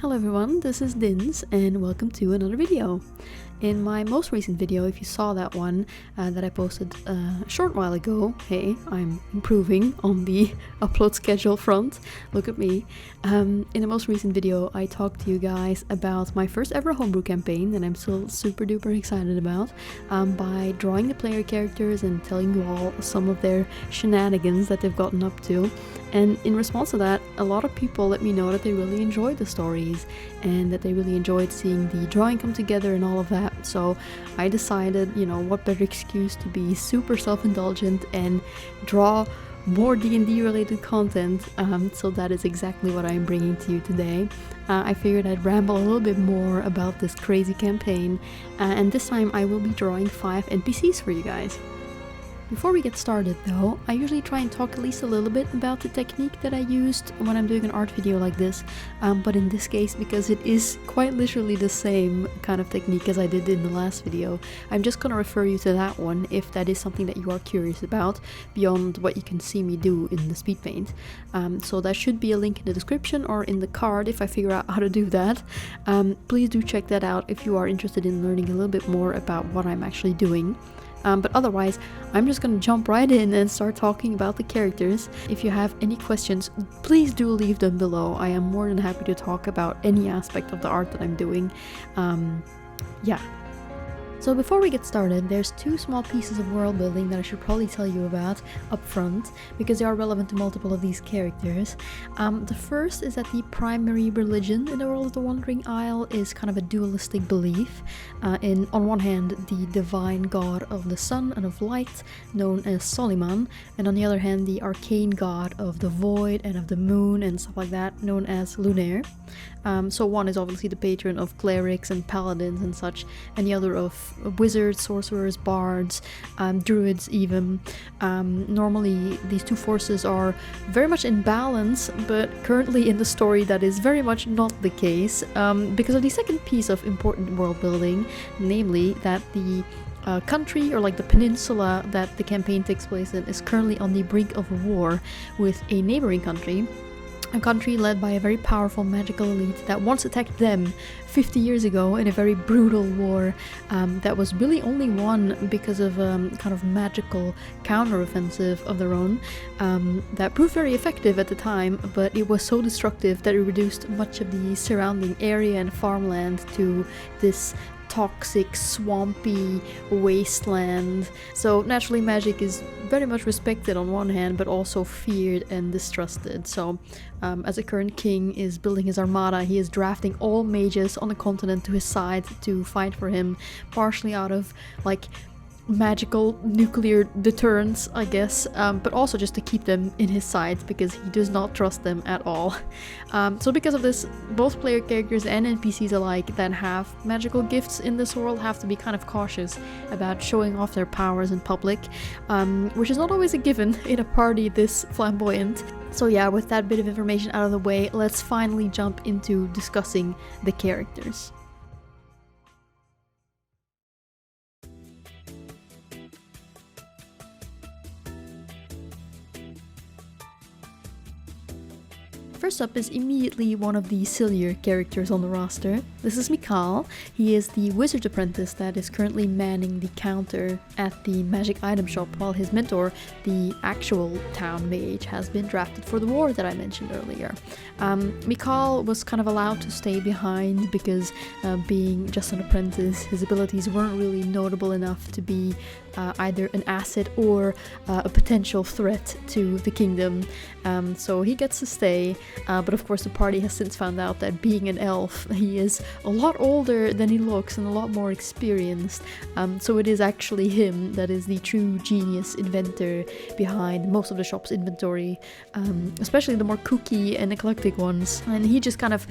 Hello everyone, this is Dins and welcome to another video. In my most recent video, if you saw that one that I posted a short while ago, hey, I'm improving on the upload schedule front, look at me. In the most recent video I talked to you guys about my first ever homebrew campaign that I'm still super duper excited about, by drawing the player characters and telling you all some of their shenanigans that they've gotten up to. And in response to that, a lot of people let me know that they really enjoyed the stories and that they really enjoyed seeing the drawing come together and all of that. So I decided, you know, what better excuse to be super self-indulgent and draw more D&D related content. So that is exactly what I'm bringing to you today. I figured I'd ramble a little bit more about this crazy campaign, and this time I will be drawing 5 NPCs for you guys. Before we get started though, I usually try and talk at least a little bit about the technique that I used when I'm doing an art video like this, but in this case, because it is quite literally the same kind of technique as I did in the last video, I'm just gonna refer you to that one if that is something that you are curious about, beyond what you can see me do in the speed paint. So that should be a link in the description or in the card if I figure out how to do that. Please do check that out if you are interested in learning a little bit more about what I'm actually doing. But otherwise, I'm just gonna jump right in and start talking about the characters. If you have any questions, please do leave them below. I am more than happy to talk about any aspect of the art that I'm doing. Yeah. So before we get started, there's 2 small pieces of world building that I should probably tell you about up front, because they are relevant to multiple of these characters. The first is that the primary religion in the World of the Wandering Isle is kind of a dualistic belief. On one hand, the divine god of the sun and of light, known as Soliman, and on the other hand, the arcane god of the void and of the moon and stuff like that, known as Lunaire. So one is obviously the patron of clerics and paladins and such, and the other of wizards, sorcerers, bards, druids even. Normally these 2 forces are very much in balance, but currently in the story that is very much not the case, because of the second piece of important world building, namely that the country, or like the peninsula that the campaign takes place in, is currently on the brink of war with a neighboring country. A country led by a very powerful magical elite that once attacked them 50 years ago in a very brutal war that was really only won because of kind of magical counter-offensive of their own that proved very effective at the time, but it was so destructive that it reduced much of the surrounding area and farmland to this toxic, swampy wasteland. So naturally magic is very much respected on one hand, but also feared and distrusted. So as the current king is building his armada, he is drafting all mages on the continent to his side to fight for him, partially out of like magical nuclear deterrence, I guess, but also just to keep them in his sides because he does not trust them at all. So because of this, both player characters and NPCs alike that have magical gifts in this world have to be kind of cautious about showing off their powers in public, which is not always a given in a party this flamboyant. So yeah, with that bit of information out of the way, let's finally jump into discussing the characters. First up is immediately one of the sillier characters on the roster. This is Mikal. He is the wizard apprentice that is currently manning the counter at the magic item shop, while his mentor, the actual town mage, has been drafted for the war that I mentioned earlier. Mikal was kind of allowed to stay behind because being just an apprentice, his abilities weren't really notable enough to be either an asset or a potential threat to the kingdom. So he gets to stay, but of course the party has since found out that being an elf, he is a lot older than he looks and a lot more experienced. So it is actually him that is the true genius inventor behind most of the shop's inventory, especially the more kooky and eclectic ones. And he just kind of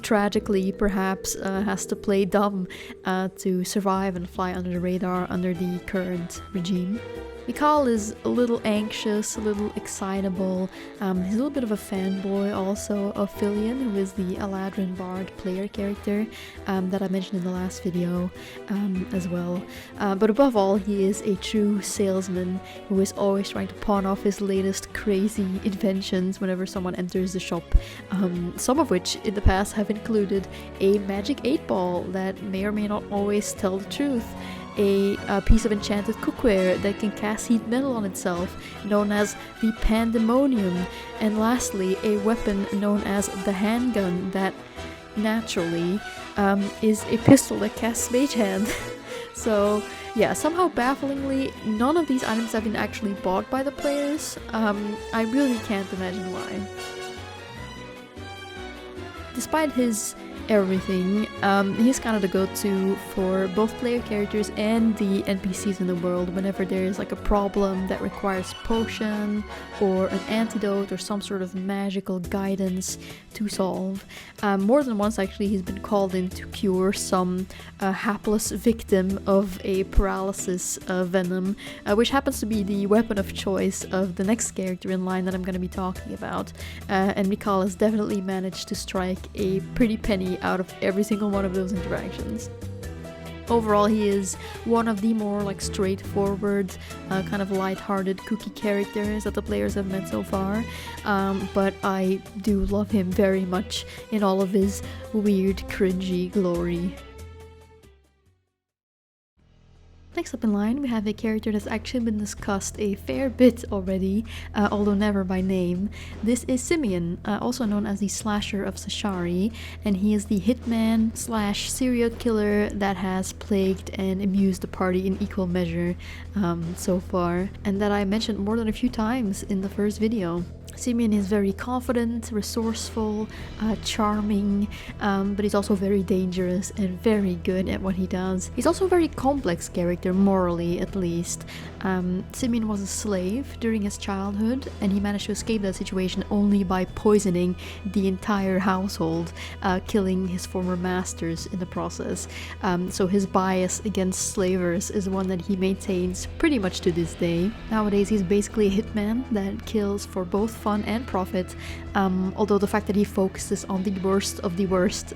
tragically perhaps has to play dumb to survive and fly under the radar under the current regime. Mikal is a little anxious, a little excitable. He's a little bit of a fanboy also of Filion, who is the Eladrin Bard player character that I mentioned in the last video as well. But above all, he is a true salesman who is always trying to pawn off his latest crazy inventions whenever someone enters the shop. Some of which in the past have included a magic 8-ball that may or may not always tell the truth, a piece of enchanted cookware that can cast heat metal on itself, known as the Pandemonium, and lastly a weapon known as the handgun that naturally is a pistol that casts Mage Hand. So yeah, somehow bafflingly, none of these items have been actually bought by the players. I really can't imagine why. Despite his everything, he's kind of the go-to for both player characters and the NPCs in the world whenever there's like a problem that requires potion or an antidote or some sort of magical guidance to solve. More than once actually he's been called in to cure some hapless victim of a paralysis venom, which happens to be the weapon of choice of the next character in line that I'm going to be talking about, and Mikal has definitely managed to strike a pretty penny out of every single one of those interactions. Overall, he is one of the more like straightforward, kind of light-hearted cookie characters that the players have met so far, but I do love him very much in all of his weird, cringy glory. Next up in line, we have a character that's actually been discussed a fair bit already, although never by name. This is Simeon, also known as the Slasher of Sashari, and he is the hitman slash serial killer that has plagued and amused the party in equal measure so far, and that I mentioned more than a few times in the first video. Simeon is very confident, resourceful, charming, but he's also very dangerous and very good at what he does. He's also a very complex character, morally at least. Simeon was a slave during his childhood, and he managed to escape that situation only by poisoning the entire household, killing his former masters in the process. So his bias against slavers is one that he maintains pretty much to this day. Nowadays he's basically a hitman that kills for both fun and profit, although the fact that he focuses on the worst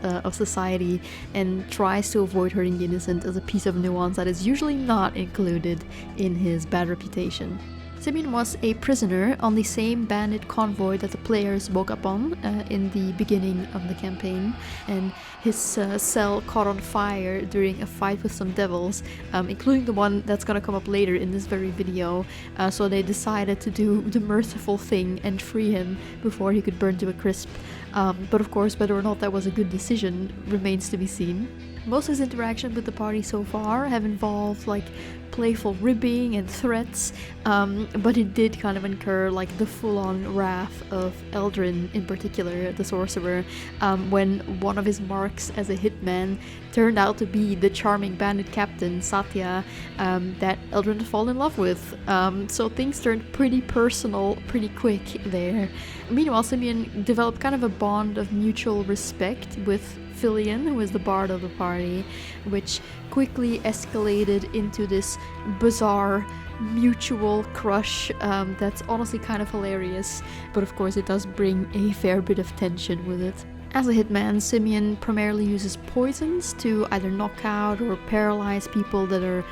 of society and tries to avoid hurting the innocent is a piece of nuance that is usually not included in his bad reputation. Simeon was a prisoner on the same bandit convoy that the players woke up on in the beginning of the campaign, and his cell caught on fire during a fight with some devils, including the one that's gonna come up later in this very video, so they decided to do the merciful thing and free him before he could burn to a crisp. But of course, whether or not that was a good decision remains to be seen. Most of his interactions with the party so far have involved like playful ribbing and threats, but it did kind of incur like the full-on wrath of Eldrin, in particular the sorcerer, when one of his marks as a hitman turned out to be the charming bandit captain Satya that Eldrin fell in love with. So things turned pretty personal pretty quick there. Meanwhile, Simeon developed kind of a bond of mutual respect with Filion, who is the bard of the party, which quickly escalated into this bizarre mutual crush that's honestly kind of hilarious, but of course it does bring a fair bit of tension with it. As a hitman, Simeon primarily uses poisons to either knock out or paralyze people that are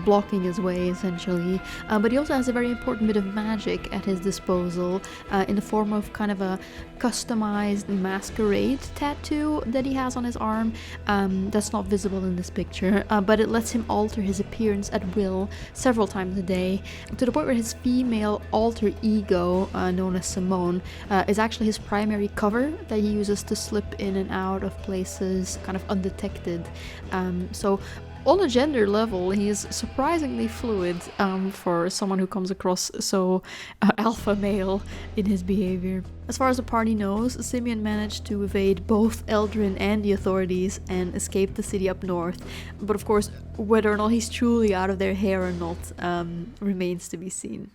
blocking his way, essentially. But he also has a very important bit of magic at his disposal in the form of kind of a customized masquerade tattoo that he has on his arm that's not visible in this picture, but it lets him alter his appearance at will several times a day, to the point where his female alter ego, known as Simone, is actually his primary cover that he uses to slip in and out of places kind of undetected. So on a gender level, he is surprisingly fluid for someone who comes across so alpha male in his behavior. As far as the party knows, Simeon managed to evade both Eldrin and the authorities and escape the city up north. But of course, whether or not he's truly out of their hair or not remains to be seen.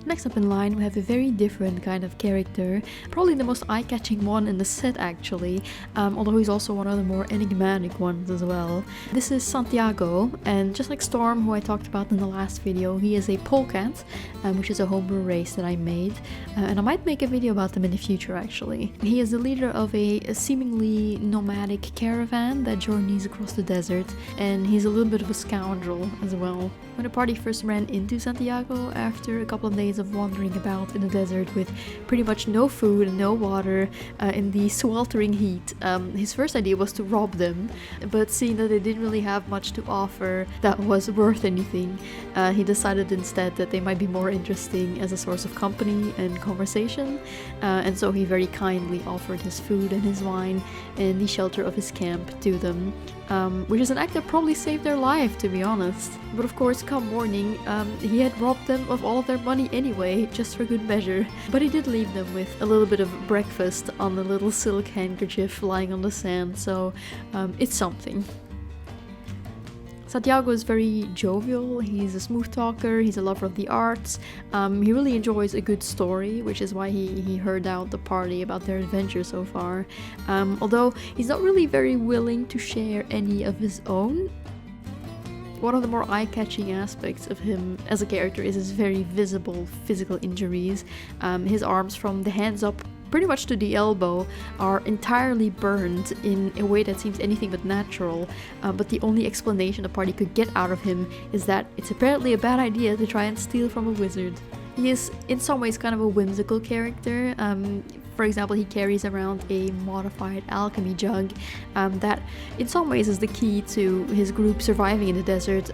Next up in line we have a very different kind of character, probably the most eye-catching one in the set actually, although he's also one of the more enigmatic ones as well. This is Santiago, and just like Storm, who I talked about in the last video, he is a polecat, which is a homebrew race that I made, and I might make a video about them in the future actually. He is the leader of a seemingly nomadic caravan that journeys across the desert, and he's a little bit of a scoundrel as well. When the party first ran into Santiago after a couple of days of wandering about in the desert with pretty much no food and no water in the sweltering heat, his first idea was to rob them, but seeing that they didn't really have much to offer that was worth anything, he decided instead that they might be more interesting as a source of company and conversation, and so he very kindly offered his food and his wine and the shelter of his camp to them, which is an act that probably saved their life, to be honest. But of course, come morning, he had robbed them of all of their money anyway, just for good measure. But he did leave them with a little bit of breakfast on a little silk handkerchief lying on the sand, so it's something. Santiago is very jovial, he's a smooth talker, he's a lover of the arts, he really enjoys a good story, which is why he heard out the party about their adventure so far, although he's not really very willing to share any of his own. One of the more eye-catching aspects of him as a character is his very visible physical injuries. His arms from the hands up pretty much to the elbow are entirely burned in a way that seems anything but natural, but the only explanation the party could get out of him is that it's apparently a bad idea to try and steal from a wizard. He is in some ways kind of a whimsical character. For example, he carries around a modified alchemy jug that in some ways is the key to his group surviving in the desert,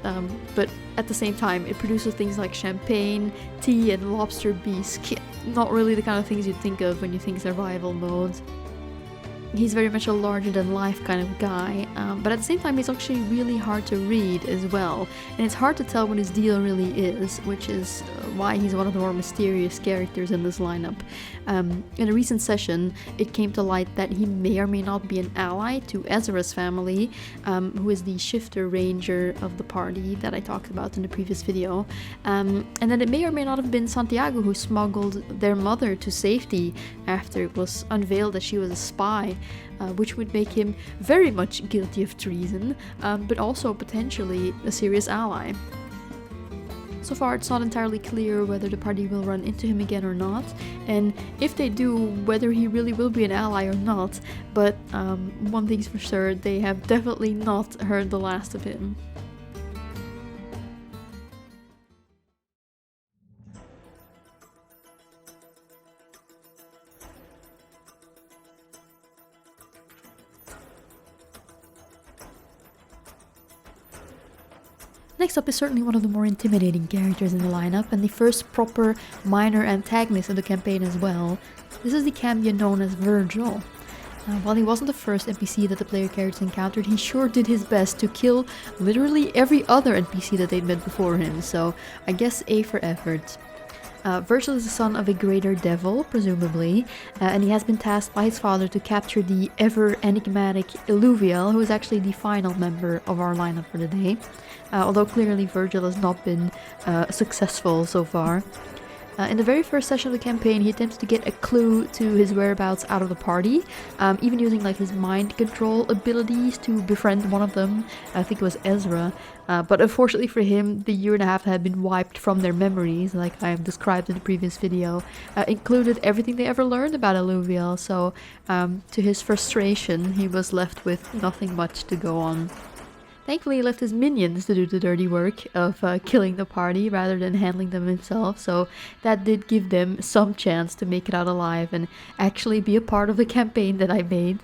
but at the same time it produces things like champagne, tea and lobster bisque. Not really the kind of things you'd think of when you think survival mode. He's very much a larger-than-life kind of guy, but at the same time he's actually really hard to read as well, and it's hard to tell what his deal really is, which is why he's one of the more mysterious characters in this lineup. In a recent session, it came to light that he may or may not be an ally to Ezra's family, who is the shifter ranger of the party that I talked about in the previous video, and then it may or may not have been Santiago who smuggled their mother to safety after it was unveiled that she was a spy, which would make him very much guilty of treason, but also potentially a serious ally. So far it's not entirely clear whether the party will run into him again or not, and if they do, whether he really will be an ally or not, but one thing's for sure, they have definitely not heard the last of him. Next up is certainly one of the more intimidating characters in the lineup, and the first proper minor antagonist of the campaign as well. This is the cambion known as Virgil. While he wasn't the first NPC that the player characters encountered, he sure did his best to kill literally every other NPC that they'd met before him, so I guess A for effort. Virgil is the son of a greater devil, presumably, and he has been tasked by his father to capture the ever-enigmatic Illuvial, who is actually the final member of our lineup for the day, although clearly Virgil has not been successful so far. In the very first session of the campaign, he attempts to get a clue to his whereabouts out of the party, even using like his mind control abilities to befriend one of them. I think it was Ezra, but unfortunately for him, the year and a half that had been wiped from their memories, like I have described in the previous video, included everything they ever learned about Illuvial, so to his frustration, he was left with nothing much to go on. Thankfully, he left his minions to do the dirty work of killing the party rather than handling them himself, so that did give them some chance to make it out alive and actually be a part of the campaign that I made.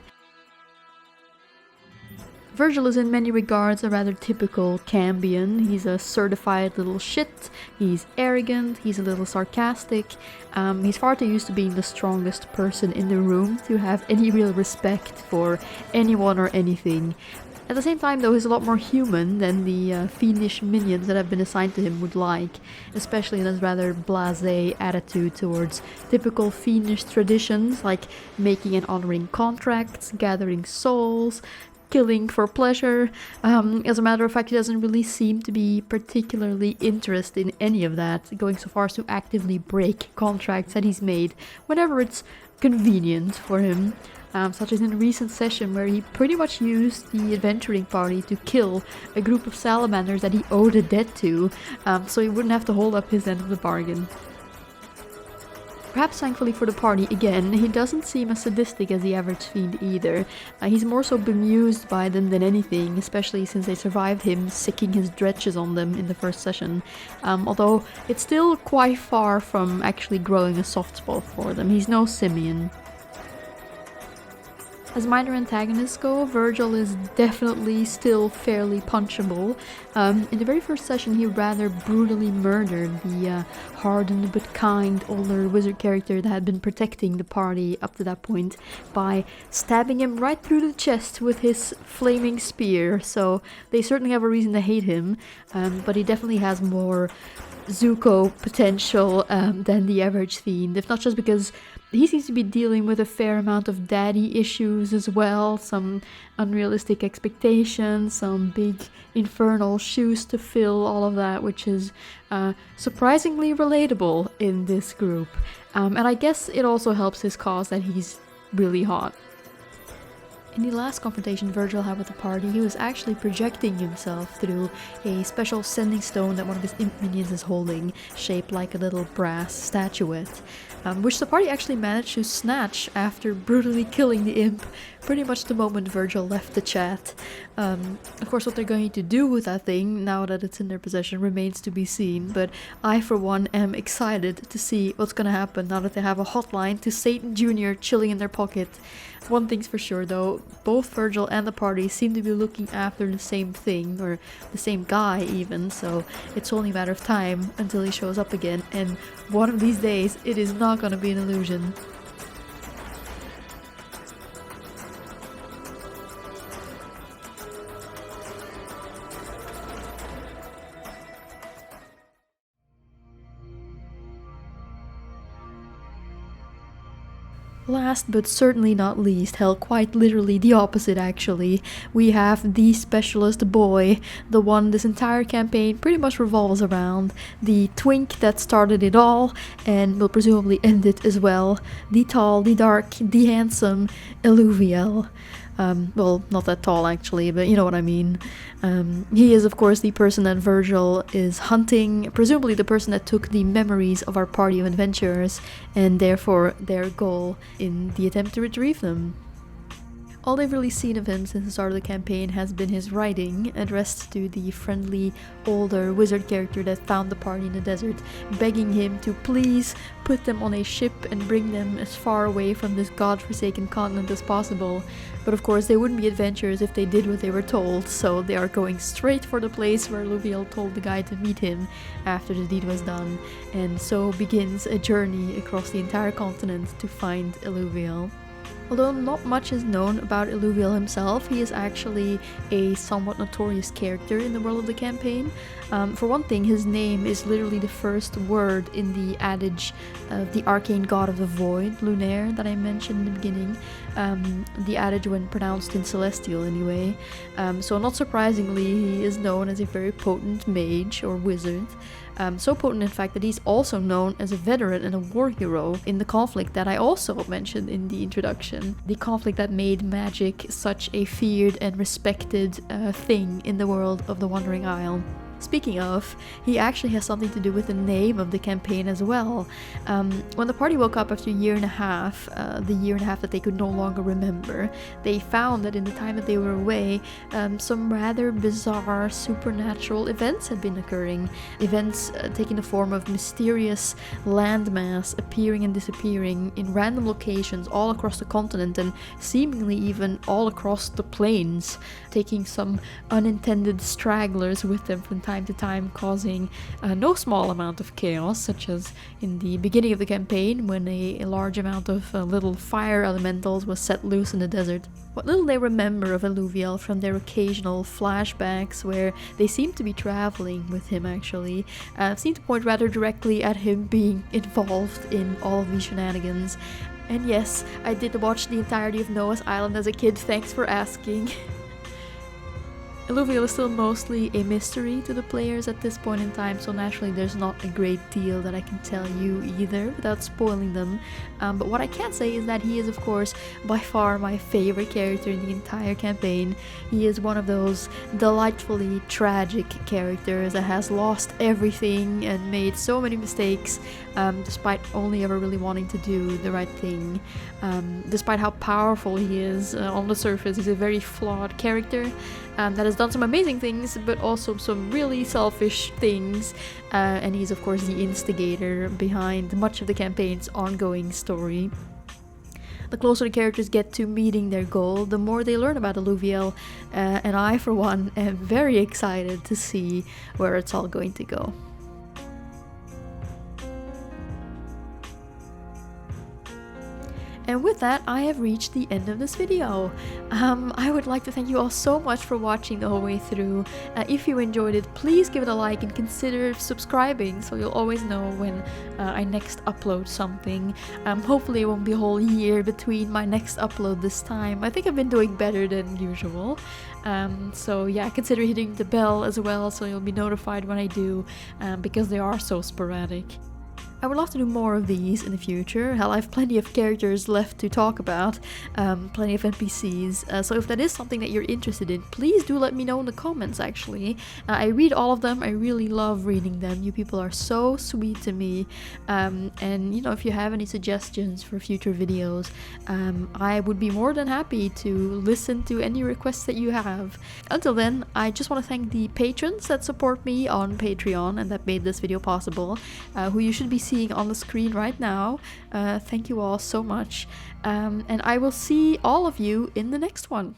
Virgil is in many regards a rather typical cambion. He's a certified little shit, he's arrogant, he's a little sarcastic, he's far too used to being the strongest person in the room to have any real respect for anyone or anything. At the same time, though, he's a lot more human than the fiendish minions that have been assigned to him would like, especially in his rather blasé attitude towards typical fiendish traditions like making and honoring contracts, gathering souls, killing for pleasure. As a matter of fact, he doesn't really seem to be particularly interested in any of that, going so far as to actively break contracts that he's made whenever it's convenient for him. Such as in a recent session where he pretty much used the adventuring party to kill a group of salamanders that he owed a debt to, so he wouldn't have to hold up his end of the bargain. Perhaps thankfully for the party, again, he doesn't seem as sadistic as the average fiend either. He's more so bemused by them than anything, especially since they survived him sicking his dretches on them in the first session. Although it's still quite far from actually growing a soft spot for them. He's no simian. As minor antagonists go, Virgil is definitely still fairly punchable. In the very first session, he rather brutally murdered the hardened but kind older wizard character that had been protecting the party up to that point by stabbing him right through the chest with his flaming spear. So they certainly have a reason to hate him, but he definitely has more Zuko potential than the average fiend, if not just because he seems to be dealing with a fair amount of daddy issues as well, some unrealistic expectations, some big infernal shoes to fill, all of that, which is surprisingly relatable in this group. And I guess it also helps his cause that he's really hot. In the last confrontation Virgil had with the party, he was actually projecting himself through a special sending stone that one of his imp minions is holding, shaped like a little brass statuette, which the party actually managed to snatch after brutally killing the imp pretty much the moment Virgil left the chat. Of course, what they're going to do with that thing, now that it's in their possession, remains to be seen, but I, for one, am excited to see what's gonna happen now that they have a hotline to Satan Jr. chilling in their pocket. One thing's for sure though, both Virgil and the party seem to be looking after the same thing, or the same guy even, so it's only a matter of time until he shows up again, and one of these days it is not gonna be an illusion. Last but certainly not least, hell, quite literally the opposite actually, we have the specialist boy, the one this entire campaign pretty much revolves around, the twink that started it all and will presumably end it as well, the tall, the dark, the handsome Eluviel. Well, not that tall actually, but you know what I mean. He is of course the person that Virgil is hunting, presumably the person that took the memories of our party of adventurers, and therefore their goal in the attempt to retrieve them. All they've really seen of him since the start of the campaign has been his writing, addressed to the friendly, older wizard character that found the party in the desert, begging him to please put them on a ship and bring them as far away from this godforsaken continent as possible. But of course they wouldn't be adventurers if they did what they were told, so they are going straight for the place where Luviel told the guy to meet him after the deed was done, and so begins a journey across the entire continent to find Eluviel. Although not much is known about Eluviel himself, he is actually a somewhat notorious character in the world of the campaign. For one thing, his name is literally the first word in the adage of the arcane god of the void, Lunaire, that I mentioned in the beginning. The adage when pronounced in Celestial anyway. So not surprisingly, he is known as a very potent mage or wizard. So potent in fact that he's also known as a veteran and a war hero in the conflict that I also mentioned in the introduction. The conflict that made magic such a feared and respected thing in the world of the Wandering Isle. Speaking of, he actually has something to do with the name of the campaign as well. When the party woke up after a year and a half, the year and a half that they could no longer remember, they found that in the time that they were away, some rather bizarre supernatural events had been occurring. Events taking the form of mysterious landmass appearing and disappearing in random locations all across the continent and seemingly even all across the plains, taking some unintended stragglers with them from time to time, causing no small amount of chaos, such as in the beginning of the campaign when a large amount of little fire elementals was set loose in the desert. What little they remember of Eluviel from their occasional flashbacks where they seem to be traveling with him actually, seem to point rather directly at him being involved in all of these shenanigans. And yes, I did watch the entirety of Noah's Island as a kid, thanks for asking. Alluvial is still mostly a mystery to the players at this point in time, so naturally there's not a great deal that I can tell you either without spoiling them. But what I can say is that he is, of course, by far my favorite character in the entire campaign. He is one of those delightfully tragic characters that has lost everything and made so many mistakes, despite only ever really wanting to do the right thing. Despite how powerful he is on the surface, he's a very flawed character that has done some amazing things, but also some really selfish things, and he's of course the instigator behind much of the campaign's ongoing story. The closer the characters get to meeting their goal, the more they learn about Alluvial, and I, for one, am very excited to see where it's all going to go. And with that, I have reached the end of this video. I would like to thank you all so much for watching the whole way through. If you enjoyed it, please give it a like and consider subscribing so you'll always know when I next upload something. Hopefully it won't be a whole year between my next upload this time. I think I've been doing better than usual. So yeah, consider hitting the bell as well so you'll be notified when I do, because they are so sporadic. I would love to do more of these in the future. Hell, I have plenty of characters left to talk about, plenty of NPCs, so if that is something that you're interested in, please do let me know in the comments, actually. I read all of them, I really love reading them, you people are so sweet to me, and you know, if you have any suggestions for future videos, I would be more than happy to listen to any requests that you have. Until then, I just want to thank the patrons that support me on Patreon and that made this video possible, who you should be seeing on the screen right now. Thank you all so much, and I will see all of you in the next one.